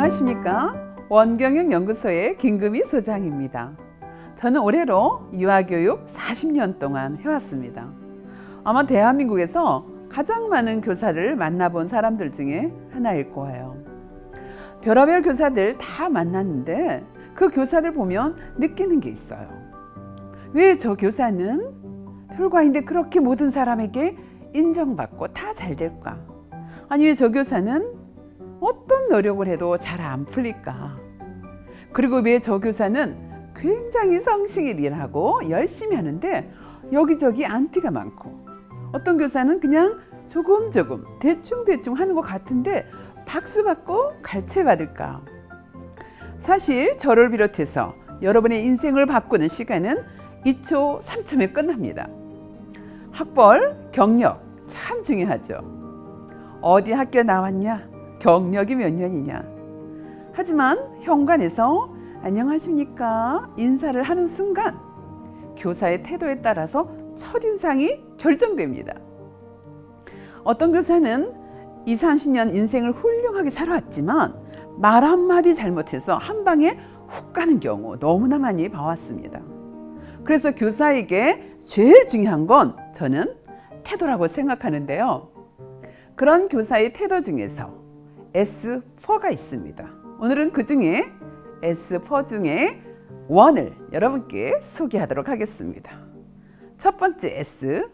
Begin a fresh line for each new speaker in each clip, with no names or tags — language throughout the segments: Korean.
안녕하십니까? 원경영 연구소의 김금희 소장입니다. 저는 올해로 유아교육 40년 동안 해왔습니다. 아마 대한민국에서 가장 많은 교사를 만나본 사람들 중에 하나일 거예요. 별의별 교사들 다 만났는데 그 교사들 보면 느끼는 게 있어요. 왜 저 교사는 별거 아닌데 그렇게 모든 사람에게 인정받고 다 잘 될까? 아니 왜 저 교사는 어떤 노력을 해도 잘 안 풀릴까? 그리고 왜 저 교사는 굉장히 성실히 일하고 열심히 하는데 여기저기 안티가 많고 어떤 교사는 그냥 조금 대충 하는 것 같은데 박수 받고 갈채 받을까? 사실 저를 비롯해서 여러분의 인생을 바꾸는 시간은 2초, 3초면 끝납니다. 학벌, 경력 참 중요하죠. 어디 학교 나왔냐? 경력이 몇 년이냐? 하지만 현관에서 안녕하십니까? 인사를 하는 순간 교사의 태도에 따라서 첫인상이 결정됩니다. 어떤 교사는 20, 30년 인생을 훌륭하게 살아왔지만 말 한마디 잘못해서 한 방에 훅 가는 경우 너무나 많이 봐왔습니다. 그래서 교사에게 제일 중요한 건 저는 태도라고 생각하는데요. 그런 교사의 태도 중에서 S4가 있습니다. 오늘은 그 중에 S4 중에 1을 여러분께 소개하도록 하겠습니다. 첫 번째 S,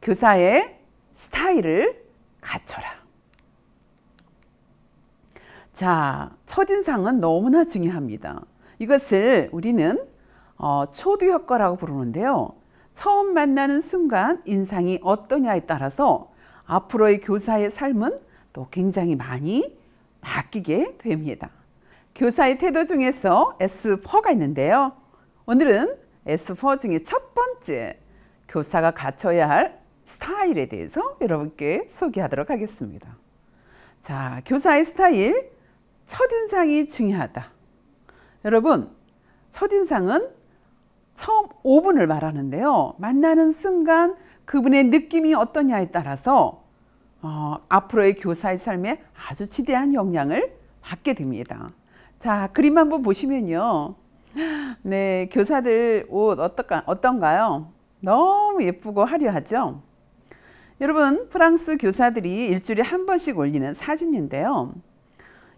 교사의 스타일을 갖춰라. 자, 첫인상은 너무나 중요합니다. 이것을 우리는 초두 효과라고 부르는데요. 처음 만나는 순간 인상이 어떠냐에 따라서 앞으로의 교사의 삶은 또 굉장히 많이 바뀌게 됩니다. 교사의 태도 중에서 S4가 있는데요. 오늘은 S4 중에 첫 번째 교사가 갖춰야 할 스타일에 대해서 여러분께 소개하도록 하겠습니다. 자, 교사의 스타일, 첫인상이 중요하다. 여러분, 첫인상은 처음 5분을 말하는데요. 만나는 순간 그분의 느낌이 어떠냐에 따라서 앞으로의 교사의 삶에 아주 지대한 영향을 받게 됩니다. 자, 그림 한번 보시면요. 네, 교사들 옷 어떤가요? 너무 예쁘고 화려하죠? 여러분, 프랑스 교사들이 일주일에 한 번씩 올리는 사진인데요.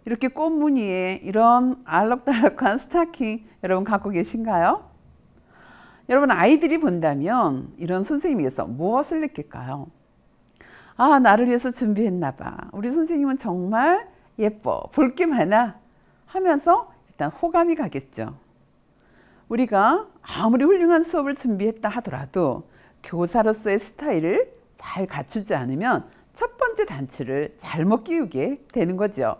이렇게 꽃무늬에 이런 알록달록한 스타킹 여러분 갖고 계신가요? 여러분, 아이들이 본다면 이런 선생님께서 무엇을 느낄까요? 아, 나를 위해서 준비했나 봐. 우리 선생님은 정말 예뻐. 볼 게 많아. 하면서 일단 호감이 가겠죠. 우리가 아무리 훌륭한 수업을 준비했다 하더라도 교사로서의 스타일을 잘 갖추지 않으면 첫 번째 단추를 잘못 끼우게 되는 거죠.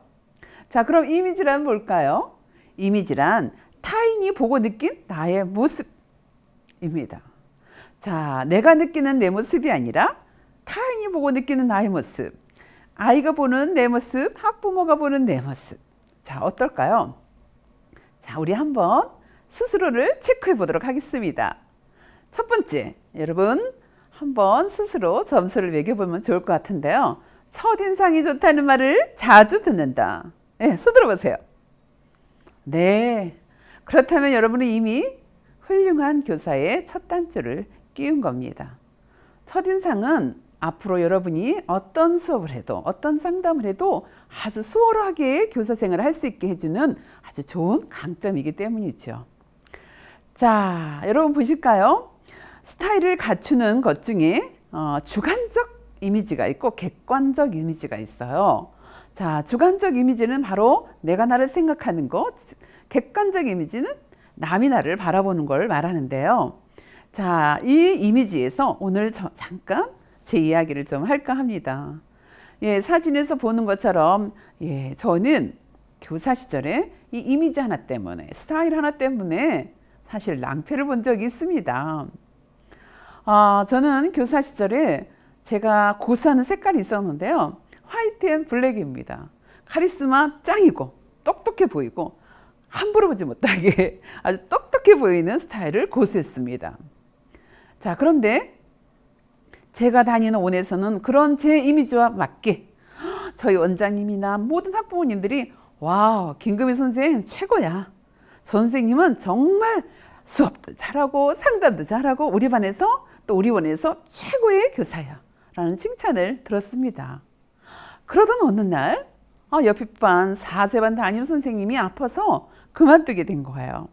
자, 그럼 이미지란 뭘까요? 이미지란 타인이 보고 느낀 나의 모습입니다. 자, 내가 느끼는 내 모습이 아니라 타인이 보고 느끼는 나의 모습, 아이가 보는 내 모습, 학부모가 보는 내 모습. 자, 어떨까요? 자, 우리 한번 스스로를 체크해 보도록 하겠습니다. 첫 번째, 여러분 한번 스스로 점수를 매겨보면 좋을 것 같은데요. 첫인상이 좋다는 말을 자주 듣는다. 네, 손 들어보세요. 네, 그렇다면 여러분은 이미 훌륭한 교사의 첫 단추를 끼운 겁니다. 첫인상은 앞으로 여러분이 어떤 수업을 해도 어떤 상담을 해도 아주 수월하게 교사 생활을 할 수 있게 해주는 아주 좋은 강점이기 때문이죠. 자, 여러분 보실까요? 스타일을 갖추는 것 중에 주관적 이미지가 있고 객관적 이미지가 있어요. 자, 주관적 이미지는 바로 내가 나를 생각하는 것, 객관적 이미지는 남이 나를 바라보는 걸 말하는데요. 자, 이 이미지에서 오늘 잠깐 제 이야기를 좀 할까 합니다. 예, 사진에서 보는 것처럼 저는 교사 시절에 이 이미지 하나 때문에, 스타일 하나 때문에 사실 낭패를 본 적이 있습니다. 저는 교사 시절에 제가 고수하는 색깔이 있었는데요. 화이트 앤 블랙입니다. 카리스마 짱이고 똑똑해 보이고 함부로 보지 못하게 아주 똑똑해 보이는 스타일을 고수했습니다. 자, 그런데 제가 다니는 원에서는 그런 제 이미지와 맞게 저희 원장님이나 모든 학부모님들이 와, 김금희 선생 최고야. 선생님은 정말 수업도 잘하고 상담도 잘하고 우리 반에서 또 우리 원에서 최고의 교사야 라는 칭찬을 들었습니다. 그러던 어느 날 옆에 반 4세반 담임 선생님이 아파서 그만두게 된 거예요.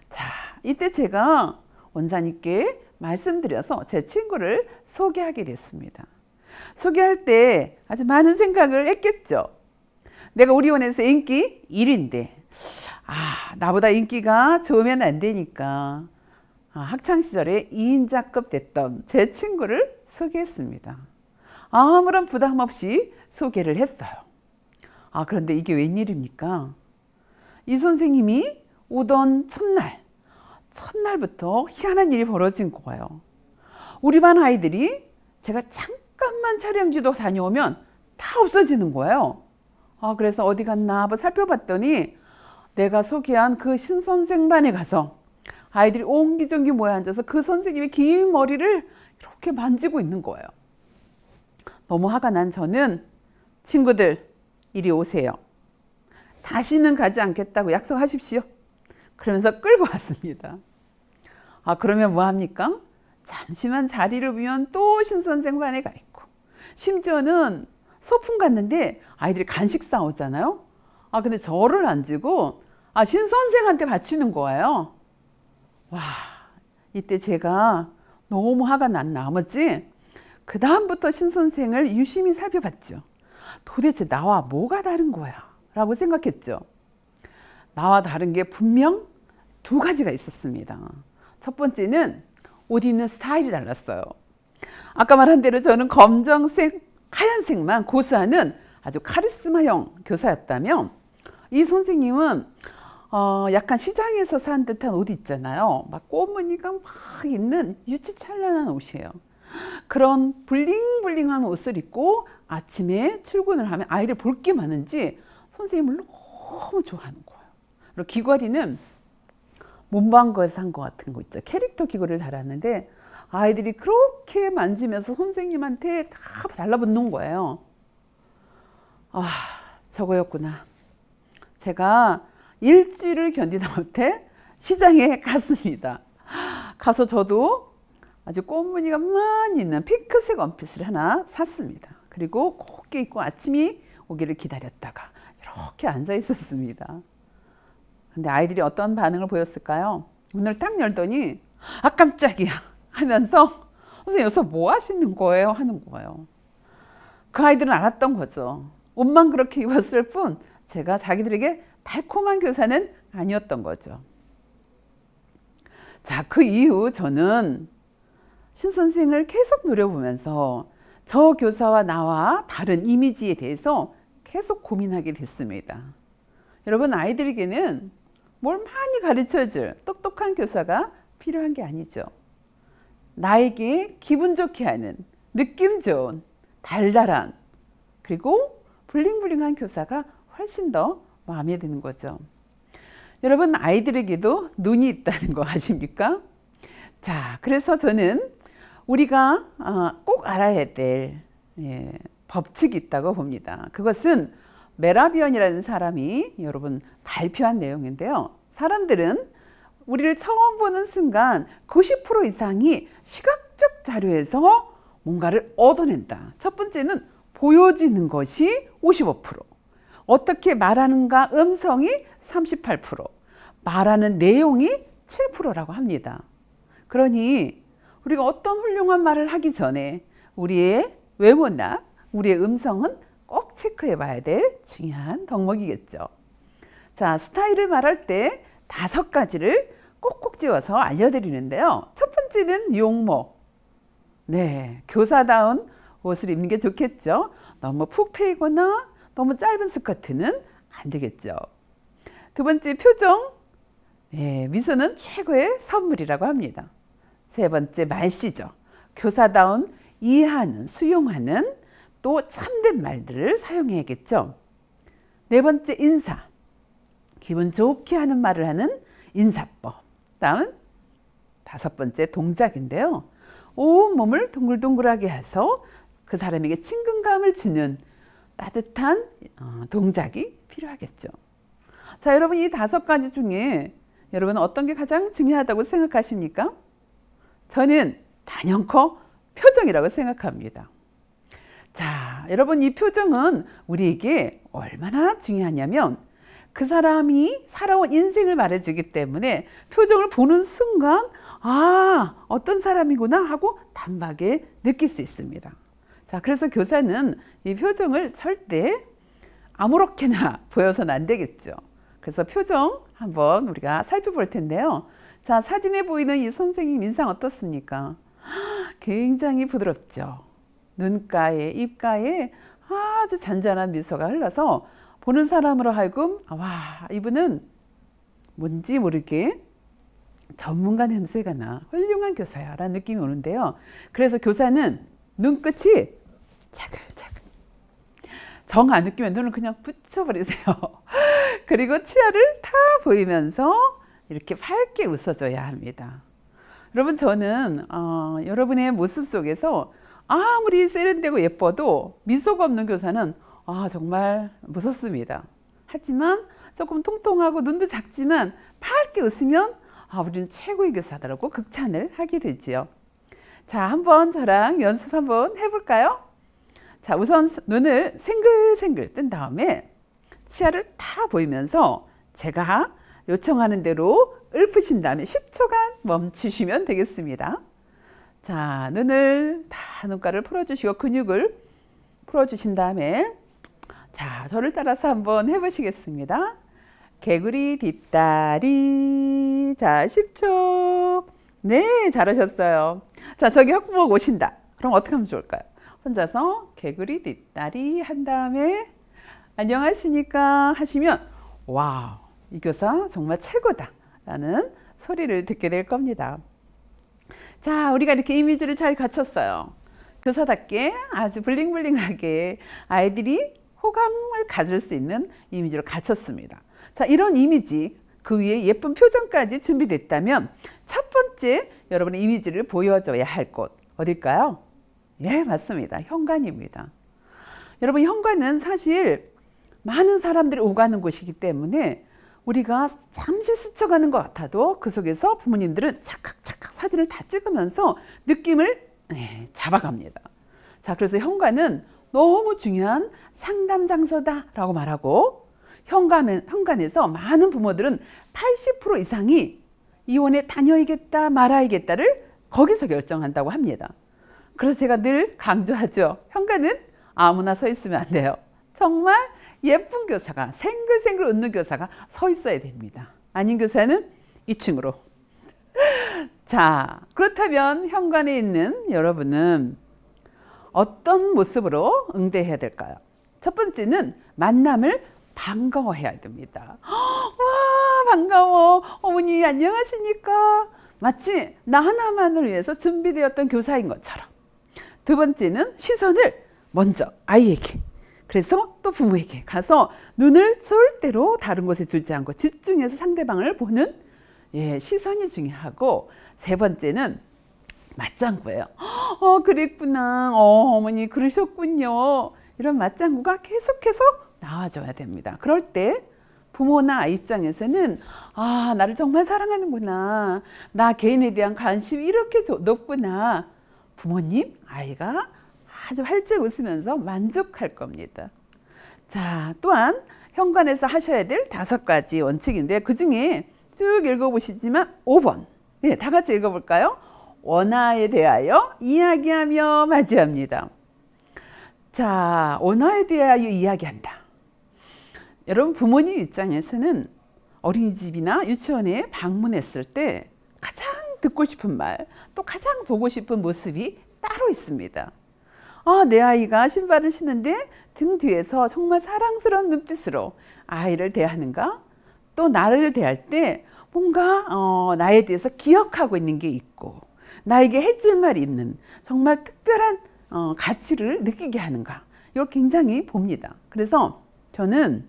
자, 이때 제가 원장님께 말씀드려서 제 친구를 소개하게 됐습니다. 소개할 때 아주 많은 생각을 했겠죠. 내가 우리 원에서 인기 1위인데 나보다 인기가 좋으면 안 되니까 학창시절에 2인자급 됐던 제 친구를 소개했습니다. 아무런 부담 없이 소개를 했어요. 그런데 이게 웬일입니까? 이 선생님이 오던 첫날부터 희한한 일이 벌어진 거예요. 우리 반 아이들이 제가 잠깐만 촬영지도 다녀오면 다 없어지는 거예요. 그래서 어디 갔나 한번 살펴봤더니 내가 소개한 그 신선생 반에 가서 아이들이 옹기종기 모여 앉아서 그 선생님의 긴 머리를 이렇게 만지고 있는 거예요. 너무 화가 난 저는 친구들 이리 오세요. 다시는 가지 않겠다고 약속하십시오. 그러면서 끌고 왔습니다. 그러면 뭐 합니까? 잠시만 자리를 비우면 또 신선생 반에 가 있고 심지어는 소풍 갔는데 아이들이 간식 싸오잖아요. 근데 저를 안 주고 신선생한테 바치는 거예요. 와, 이때 제가 너무 화가 난 나머지 그 다음부터 신선생을 유심히 살펴봤죠. 도대체 나와 뭐가 다른 거야? 라고 생각했죠. 나와 다른 게 분명 두 가지가 있었습니다. 첫 번째는 옷 입는 스타일이 달랐어요. 아까 말한 대로 저는 검정색, 하얀색만 고수하는 아주 카리스마형 교사였다면 이 선생님은 약간 시장에서 산 듯한 옷 있잖아요. 막 꽃무늬가 막 있는 유치찬란한 옷이에요. 그런 블링블링한 옷을 입고 아침에 출근을 하면 아이들 볼 게 많은지 선생님을 너무 좋아하는 거예요. 그리고 귀걸이는 문방구에서 산 것 같은 거 있죠. 캐릭터 귀걸이를 달았는데 아이들이 그렇게 만지면서 선생님한테 다 달라붙는 거예요. 저거였구나. 제가 일주일을 견디다 못해 시장에 갔습니다. 가서 저도 아주 꽃무늬가 많이 있는 핑크색 원피스를 하나 샀습니다. 그리고 곱게 입고 아침이 오기를 기다렸다가 이렇게 앉아 있었습니다. 근데 아이들이 어떤 반응을 보였을까요? 문을 딱 열더니 깜짝이야 하면서 선생님 여기서 뭐 하시는 거예요? 하는 거예요. 그 아이들은 알았던 거죠. 옷만 그렇게 입었을 뿐 제가 자기들에게 달콤한 교사는 아니었던 거죠. 자, 그 이후 저는 신선생을 계속 노려보면서 저 교사와 나와 다른 이미지에 대해서 계속 고민하게 됐습니다. 여러분, 아이들에게는 뭘 많이 가르쳐줄 똑똑한 교사가 필요한 게 아니죠. 나에게 기분 좋게 하는 느낌 좋은 달달한 그리고 블링블링한 교사가 훨씬 더 마음에 드는 거죠. 여러분, 아이들에게도 눈이 있다는 거 아십니까? 자, 그래서 저는 우리가 꼭 알아야 될 법칙이 있다고 봅니다. 그것은 메라비언이라는 사람이 여러분 발표한 내용인데요. 사람들은 우리를 처음 보는 순간 90% 이상이 시각적 자료에서 뭔가를 얻어낸다. 첫 번째는 보여지는 것이 55%, 어떻게 말하는가 음성이 38%, 말하는 내용이 7%라고 합니다. 그러니 우리가 어떤 훌륭한 말을 하기 전에 우리의 외모나 우리의 음성은 꼭 체크해 봐야 될 중요한 덕목이겠죠. 자, 스타일을 말할 때 5가지를 꼭꼭 집어서 알려드리는데요. 첫 번째는 용모. 네, 교사다운 옷을 입는 게 좋겠죠. 너무 푹 패이거나 너무 짧은 스커트는 안 되겠죠. 두 번째, 표정. 네, 미소는 최고의 선물이라고 합니다. 세 번째, 말씨죠. 교사다운 이해하는, 수용하는 또 참된 말들을 사용해야겠죠. 네 번째, 인사. 기분 좋게 하는 말을 하는 인사법. 다음 5번째, 동작인데요. 온 몸을 동글동글하게 해서 그 사람에게 친근감을 주는 따뜻한 동작이 필요하겠죠. 자, 여러분 이 5가지 중에 여러분은 어떤 게 가장 중요하다고 생각하십니까? 저는 단연코 표정이라고 생각합니다. 자, 여러분 이 표정은 우리에게 얼마나 중요하냐면 그 사람이 살아온 인생을 말해주기 때문에 표정을 보는 순간 어떤 사람이구나 하고 단박에 느낄 수 있습니다. 자, 그래서 교사는 이 표정을 절대 아무렇게나 보여서는 안 되겠죠. 그래서 표정 한번 우리가 살펴볼 텐데요. 자, 사진에 보이는 이 선생님 인상 어떻습니까? 굉장히 부드럽죠. 눈가에, 입가에 아주 잔잔한 미소가 흘러서 보는 사람으로 하여금 와, 이분은 뭔지 모르게 전문가 냄새가 나 훌륭한 교사야 라는 느낌이 오는데요. 그래서 교사는 눈끝이 차글차글 정 안 느끼면 눈을 그냥 붙여버리세요. 그리고 치아를 다 보이면서 이렇게 밝게 웃어줘야 합니다. 여러분 저는 여러분의 모습 속에서 아무리 세련되고 예뻐도 미소가 없는 교사는 정말 무섭습니다. 하지만 조금 통통하고 눈도 작지만 밝게 웃으면 우리는 최고의 교사다라고 극찬을 하게 되지요. 자, 한번 저랑 연습 한번 해볼까요? 자, 우선 눈을 생글생글 뜬 다음에 치아를 다 보이면서 제가 요청하는 대로 읊으신 다음에 10초간 멈추시면 되겠습니다. 자, 눈가를 풀어주시고 근육을 풀어주신 다음에 자, 저를 따라서 한번 해보시겠습니다. 개구리 뒷다리. 자, 10초. 네, 잘하셨어요. 자, 저기 학부모 오신다. 그럼 어떻게 하면 좋을까요? 혼자서 개구리 뒷다리 한 다음에 안녕하십니까 하시면 와우, 이 교사 정말 최고다 라는 소리를 듣게 될 겁니다. 자, 우리가 이렇게 이미지를 잘 갖췄어요. 교사답게 아주 블링블링하게 아이들이 호감을 가질 수 있는 이미지를 갖췄습니다. 자, 이런 이미지 그 위에 예쁜 표정까지 준비됐다면 첫 번째 여러분의 이미지를 보여줘야 할 곳 어딜까요? 예, 맞습니다. 현관입니다. 여러분, 현관은 사실 많은 사람들이 오가는 곳이기 때문에 우리가 잠시 스쳐가는 것 같아도 그 속에서 부모님들은 착각 사진을 다 찍으면서 느낌을 잡아갑니다. 자, 그래서 현관은 너무 중요한 상담 장소다라고 말하고 현관에서 많은 부모들은 80% 이상이 이혼에 다녀야겠다 말아야겠다를 거기서 결정한다고 합니다. 그래서 제가 늘 강조하죠. 현관은 아무나 서 있으면 안 돼요. 정말 예쁜 교사가 생글생글 웃는 교사가 서 있어야 됩니다. 아닌 교사는 2층으로. 자, 그렇다면 현관에 있는 여러분은 어떤 모습으로 응대해야 될까요? 첫 번째는 만남을 반가워해야 됩니다. 와, 반가워. 어머니 안녕하십니까? 마치 나 하나만을 위해서 준비되었던 교사인 것처럼. 두 번째는 시선을 먼저 아이에게, 그래서 또 부모에게 가서 눈을 절대로 다른 곳에 두지 않고 집중해서 상대방을 보는 시선이 중요하고, 세 번째는 맞장구예요. 그랬구나. 어머니 그러셨군요. 이런 맞장구가 계속해서 나와줘야 됩니다. 그럴 때 부모나 아이 입장에서는 나를 정말 사랑하는구나. 나 개인에 대한 관심이 이렇게 높구나. 부모님, 아이가 아주 활짝 웃으면서 만족할 겁니다. 자, 또한 현관에서 하셔야 될 5가지 원칙인데 그 중에 쭉 읽어보시지만 5번. 네, 다 같이 읽어볼까요? 원화에 대하여 이야기하며 맞이합니다. 자, 원화에 대하여 이야기한다. 여러분, 부모님 입장에서는 어린이집이나 유치원에 방문했을 때 가장 듣고 싶은 말, 또 가장 보고 싶은 모습이 따로 있습니다. 내 아이가 신발을 신는데 등 뒤에서 정말 사랑스러운 눈빛으로 아이를 대하는가? 또 나를 대할 때 뭔가 나에 대해서 기억하고 있는 게 있고 나에게 해줄 말이 있는 정말 특별한 가치를 느끼게 하는가? 이걸 굉장히 봅니다. 그래서 저는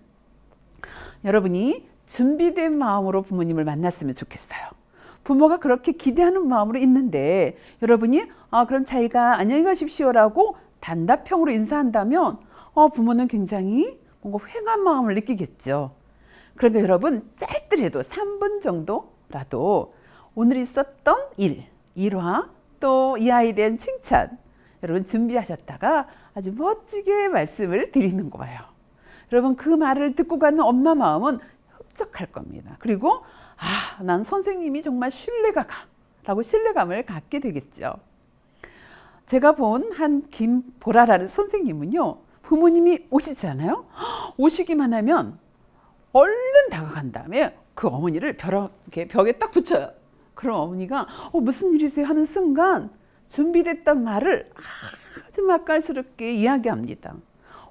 여러분이 준비된 마음으로 부모님을 만났으면 좋겠어요. 부모가 그렇게 기대하는 마음으로 있는데 여러분이 그럼 자기가 안녕히 가십시오라고 단답형으로 인사한다면 부모는 굉장히 뭔가 휑한 마음을 느끼겠죠. 그러니까 여러분 짧더라도 3분 정도라도 오늘 있었던 일화 또 이 아이에 대한 칭찬 여러분 준비하셨다가 아주 멋지게 말씀을 드리는 거예요. 여러분 그 말을 듣고 가는 엄마 마음은 흡족할 겁니다. 그리고 난 선생님이 정말 신뢰가 가 라고 신뢰감을 갖게 되겠죠. 제가 본 한 김보라라는 선생님은요, 부모님이 오시잖아요. 오시기만 하면 얼른 다가간 다음에 그 어머니를 벽에 딱 붙여요. 그럼 어머니가 무슨 일이세요 하는 순간 준비됐던 말을 아주 맛깔스럽게 이야기합니다.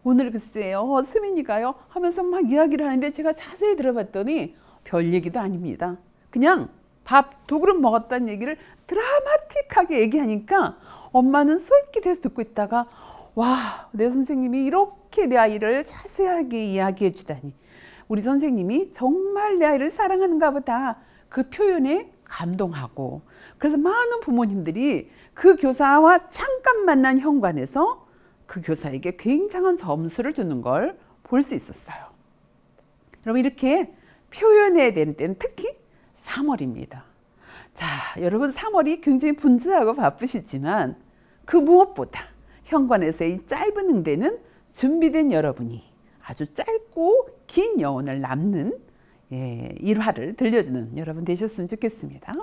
오늘 글쎄요 수민이가요 하면서 막 이야기를 하는데 제가 자세히 들어봤더니 별 얘기도 아닙니다. 그냥 밥 2그릇 먹었다는 얘기를 드라마틱하게 얘기하니까 엄마는 솔깃해서 듣고 있다가 와, 내 선생님이 이렇게 내 아이를 자세하게 이야기해 주다니 우리 선생님이 정말 내 아이를 사랑하는가 보다 그 표현에 감동하고 그래서 많은 부모님들이 그 교사와 잠깐 만난 현관에서 그 교사에게 굉장한 점수를 주는 걸 볼 수 있었어요. 여러분 이렇게 표현해야 되는 때는 특히 3월입니다. 자, 여러분 3월이 굉장히 분주하고 바쁘시지만 그 무엇보다 현관에서의 이 짧은 응대는 준비된 여러분이 아주 짧고 긴 여운을 남는 일화를 들려주는 여러분 되셨으면 좋겠습니다.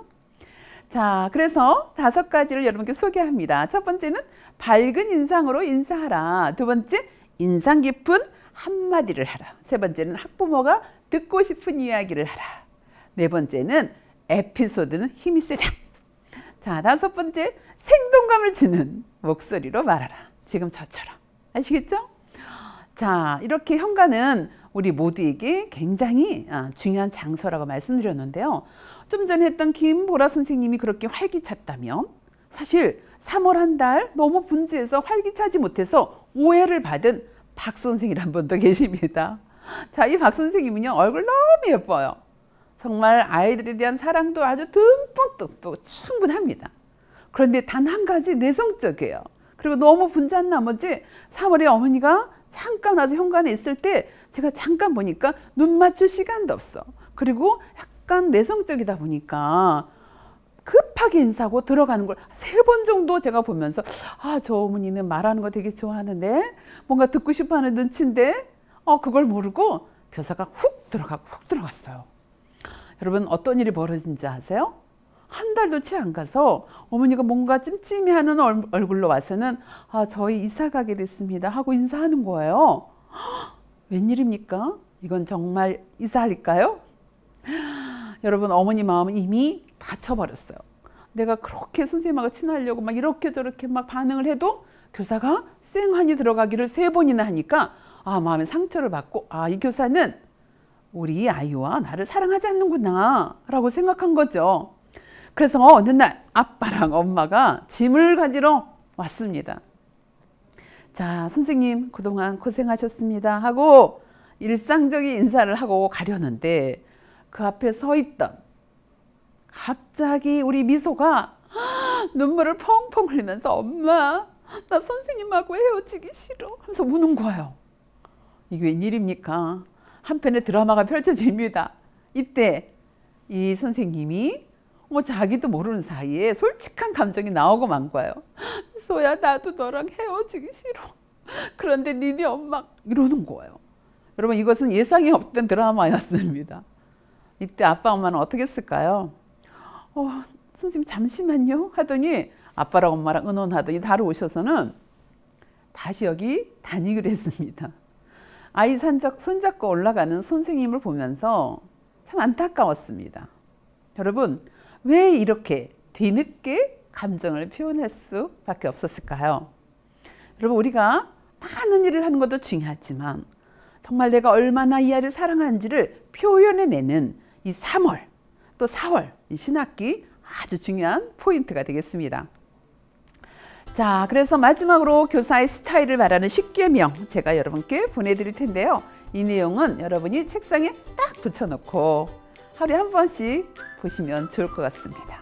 자, 그래서 5가지를 여러분께 소개합니다. 첫 번째는 밝은 인상으로 인사하라. 두 번째, 인상 깊은 한마디를 하라. 세 번째는 학부모가 듣고 싶은 이야기를 하라. 네 번째는 에피소드는 힘이 세다. 자, 5번째, 생동감을 주는 목소리로 말하라. 지금 저처럼. 아시겠죠? 자, 이렇게 현관은 우리 모두에게 굉장히 중요한 장소라고 말씀드렸는데요. 좀 전에 했던 김보라 선생님이 그렇게 활기찼다면 사실 3월 한 달 너무 분주해서 활기차지 못해서 오해를 받은 박 선생이라는 분도 계십니다. 자, 이 박 선생님은요 얼굴 너무 예뻐요. 정말 아이들에 대한 사랑도 아주 듬뿍듬뿍 충분합니다. 그런데 단 한 가지 내성적이에요. 그리고 너무 분주한 나머지 3월에 어머니가 잠깐 와서 현관에 있을 때 제가 잠깐 보니까 눈 맞출 시간도 없어. 그리고 약간 내성적이다 보니까 급하게 인사하고 들어가는 걸 3번 정도 제가 보면서 저 어머니는 말하는 거 되게 좋아하는데 뭔가 듣고 싶어하는 눈치인데 그걸 모르고 교사가 훅 들어갔어요. 여러분 어떤 일이 벌어진지 아세요? 한 달도 채 안 가서 어머니가 뭔가 찜찜해하는 얼굴로 와서는 저희 이사 가게 됐습니다 하고 인사하는 거예요. 웬일입니까? 이건 정말 이사할까요? 여러분 어머니 마음은 이미 다쳐버렸어요. 내가 그렇게 선생님하고 친하려고 막 이렇게 저렇게 막 반응을 해도 교사가 쌩하니 들어가기를 3번이나 하니까 마음에 상처를 받고 이 교사는 우리 아이와 나를 사랑하지 않는구나 라고 생각한 거죠. 그래서 어느 날 아빠랑 엄마가 짐을 가지러 왔습니다. 자, 선생님 그동안 고생하셨습니다 하고 일상적인 인사를 하고 가려는데 그 앞에 서 있던 갑자기 우리 미소가 눈물을 펑펑 흘리면서 엄마 나 선생님하고 헤어지기 싫어 하면서 우는 거예요. 이게 웬일입니까? 한편의 드라마가 펼쳐집니다. 이때 이 선생님이 자기도 모르는 사이에 솔직한 감정이 나오고 만 거예요. 소야 나도 너랑 헤어지기 싫어. 그런데 니네 엄마 이러는 거예요. 여러분 이것은 예상이 없던 드라마였습니다. 이때 아빠 엄마는 어떻게 했을까요? 선생님 잠시만요 하더니 아빠랑 엄마랑 의논하더니 다루 오셔서는 다시 여기 다니기로 했습니다. 아이 손잡고 올라가는 선생님을 보면서 참 안타까웠습니다. 여러분 왜 이렇게 뒤늦게 감정을 표현할 수밖에 없었을까요? 여러분 우리가 많은 일을 하는 것도 중요하지만 정말 내가 얼마나 이 아이를 사랑하는지를 표현해내는 이 3월 또 4월 이 신학기 아주 중요한 포인트가 되겠습니다. 자, 그래서 마지막으로 교사의 스타일을 말하는 10계명 제가 여러분께 보내드릴 텐데요. 이 내용은 여러분이 책상에 딱 붙여놓고 하루에 한 번씩 보시면 좋을 것 같습니다.